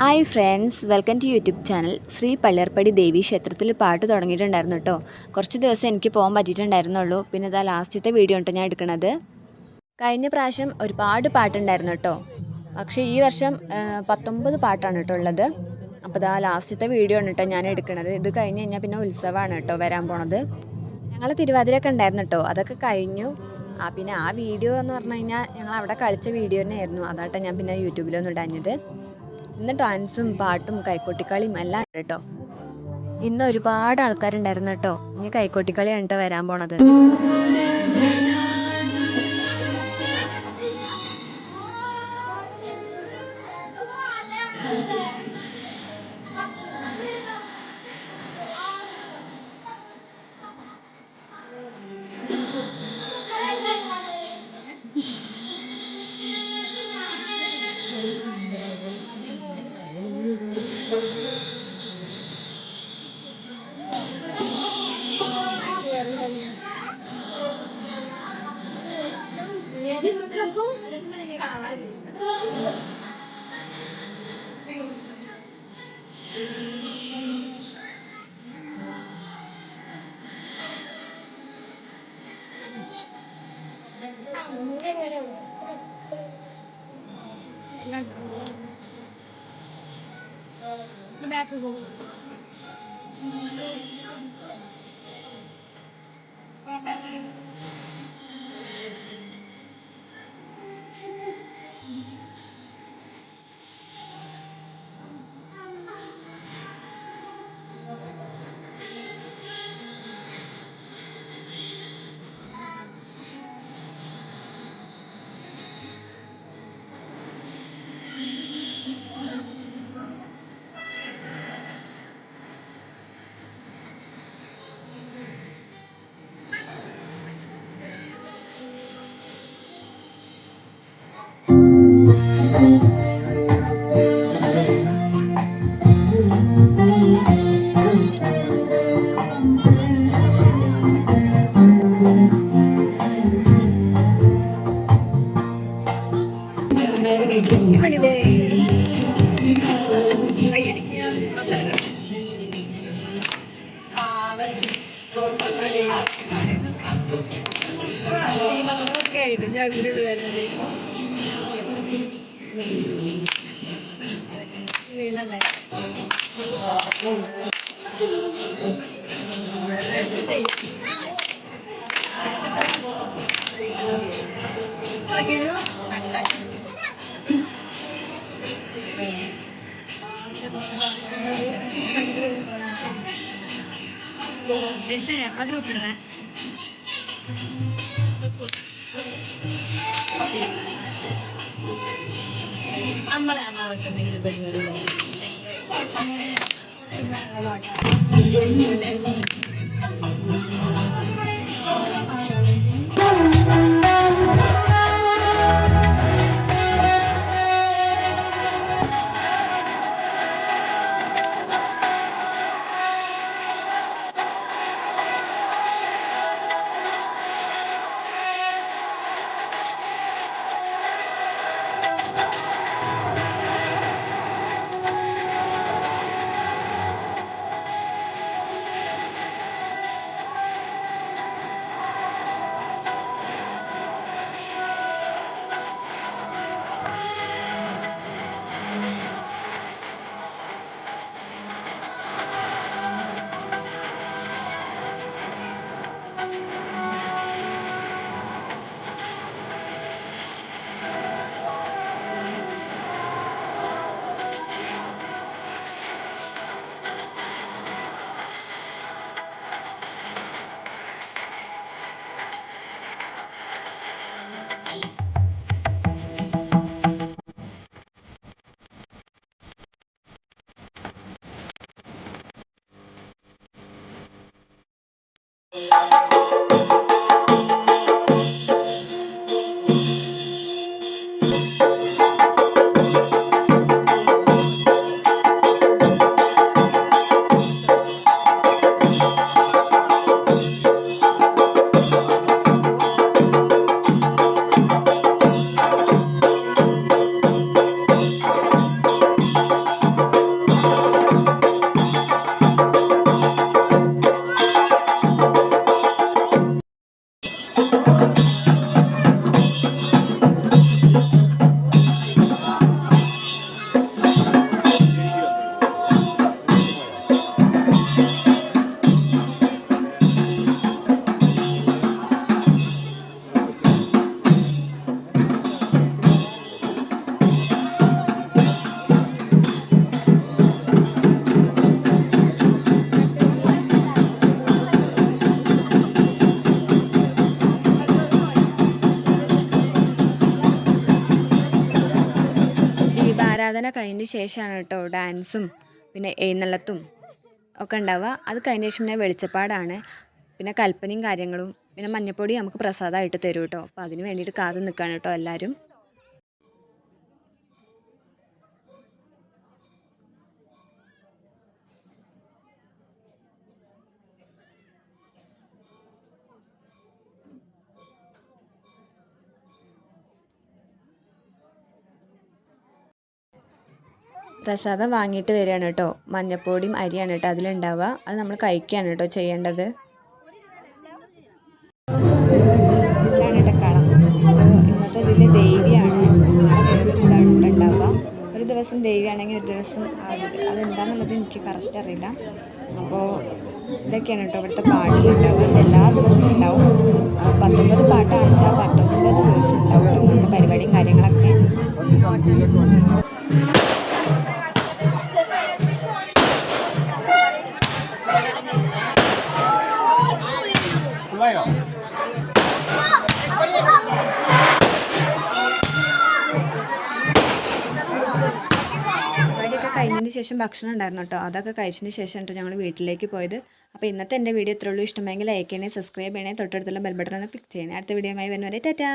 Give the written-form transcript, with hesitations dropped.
Hi friends, welcome to YouTube channel. Sri Palliyarppadi Devi ക്ഷേത്രത്തിൽ പാട്ട് തുടങ്ങിയിട്ടുണ്ടായിരുന്നു കേട്ടോ. കുറച്ച് ദിവസം എനിക്ക് പോകാൻ പറ്റിയിട്ടുണ്ടായിരുന്നുള്ളൂ. പിന്നെ ഇതാ ലാസ്റ്റത്തെ വീഡിയോ ഉണ്ട് ഞാൻ എടുക്കുന്നത്. കഴിഞ്ഞ പ്രാവശ്യം ഒരുപാട് പാട്ടുണ്ടായിരുന്നു കേട്ടോ. പക്ഷേ ഈ വർഷം 19 പാട്ടാണ് കേട്ടോ ഉള്ളത്. അപ്പോൾ ഇതാ ലാസ്റ്റത്തെ വീഡിയോ ആണ് കേട്ടോ ഞാൻ എടുക്കുന്നത്. ഇത് കഴിഞ്ഞ് കഴിഞ്ഞാൽ പിന്നെ ഉത്സവമാണ് കേട്ടോ വരാൻ പോണത്. ഞങ്ങൾ തിരുവാതിരയൊക്കെ ഉണ്ടായിരുന്നു കേട്ടോ, അതൊക്കെ കഴിഞ്ഞു. പിന്നെ ആ വീഡിയോ എന്ന് പറഞ്ഞു കഴിഞ്ഞാൽ ഞങ്ങൾ അവിടെ കളിച്ച വീഡിയോ തന്നെയായിരുന്നു. അതാട്ടോ ഞാൻ പിന്നെ യൂട്യൂബിലൊന്നും ഇടാഞ്ഞത്. ഇന്ന് ഡാൻസും പാട്ടും കൈക്കൊട്ടിക്കളിയും എല്ലാം ഉണ്ട് കേട്ടോ. ഇന്ന് ഒരുപാട് ആൾക്കാരുണ്ടായിരുന്നു കേട്ടോ. ഇനി കൈക്കൊട്ടിക്കളിയാണ് കേട്ടോ വരാൻ പോണത്. ആരാധന കഴിഞ്ഞ ശേഷമാണ് കേട്ടോ ഡാൻസും പിന്നെ എഴുന്നള്ളത്തും ഒക്കെ ഉണ്ടാവുക. അത് കഴിഞ്ഞ ശേഷം പിന്നെ വെളിച്ചപ്പാടാണ്, പിന്നെ കൽപ്പനയും കാര്യങ്ങളും, പിന്നെ മഞ്ഞപ്പൊടി നമുക്ക് പ്രസാദമായിട്ട് തരും കേട്ടോ. അപ്പോൾ അതിന് വേണ്ടിയിട്ട് കാത്തു നിൽക്കുകയാണ് കേട്ടോ എല്ലാവരും. പ്രസാദം വാങ്ങിയിട്ട് വരികയാണ് കേട്ടോ. മഞ്ഞപ്പൊടിയും അരിയാണ് കേട്ടോ അതിലുണ്ടാവുക. അത് നമ്മൾ കഴിക്കുകയാണ് കേട്ടോ ചെയ്യേണ്ടത്. ഇതാണ് കേട്ടോ കളം. അപ്പോൾ ഇന്നത്തെ ഇതിൽ ദേവിയാണ്, നാളെ വേറൊരു ഇതാണ് ഉണ്ടാവുക. ഒരു ദിവസം ദേവിയാണെങ്കിൽ ഒരു ദിവസം അതെന്താണെന്നുള്ളത് എനിക്ക് കറക്റ്റ് അറിയില്ല. അപ്പോൾ ഇതൊക്കെയാണ് കേട്ടോ ഇവിടുത്തെ പാട്ടിലുണ്ടാവുക. ഇത് എല്ലാ ദിവസവും ഉണ്ടാവും. 19 പാട്ടാണെന്ന് വെച്ചാൽ 19 ദിവസം ഉണ്ടാവും കേട്ടോ ഇങ്ങനത്തെ പരിപാടിയും കാര്യങ്ങളൊക്കെ. പരിപാടിയൊക്കെ കഴിഞ്ഞതിന് ശേഷം ഭക്ഷണം ഉണ്ടായിരുന്നു കേട്ടോ. അതൊക്കെ കഴിച്ചതിന് ശേഷം കേട്ടോ ഞങ്ങൾ വീട്ടിലേക്ക് പോയത്. അപ്പോൾ ഇന്നത്തെ എൻ്റെ വീഡിയോ ഇത്രയുള്ളൂ. ഇഷ്ടമെങ്കിൽ ലൈക്ക് ചെയ്യണേ, സബ്സ്ക്രൈബ് ചെയ്യണേ, തൊട്ടടുത്തുള്ള ബെൽ ബട്ടൺ ഒന്ന് ക്ലിക്ക് ചെയ്യണേ. അടുത്ത വീഡിയോയുമായി വരുന്നവരെ ടാറ്റാ.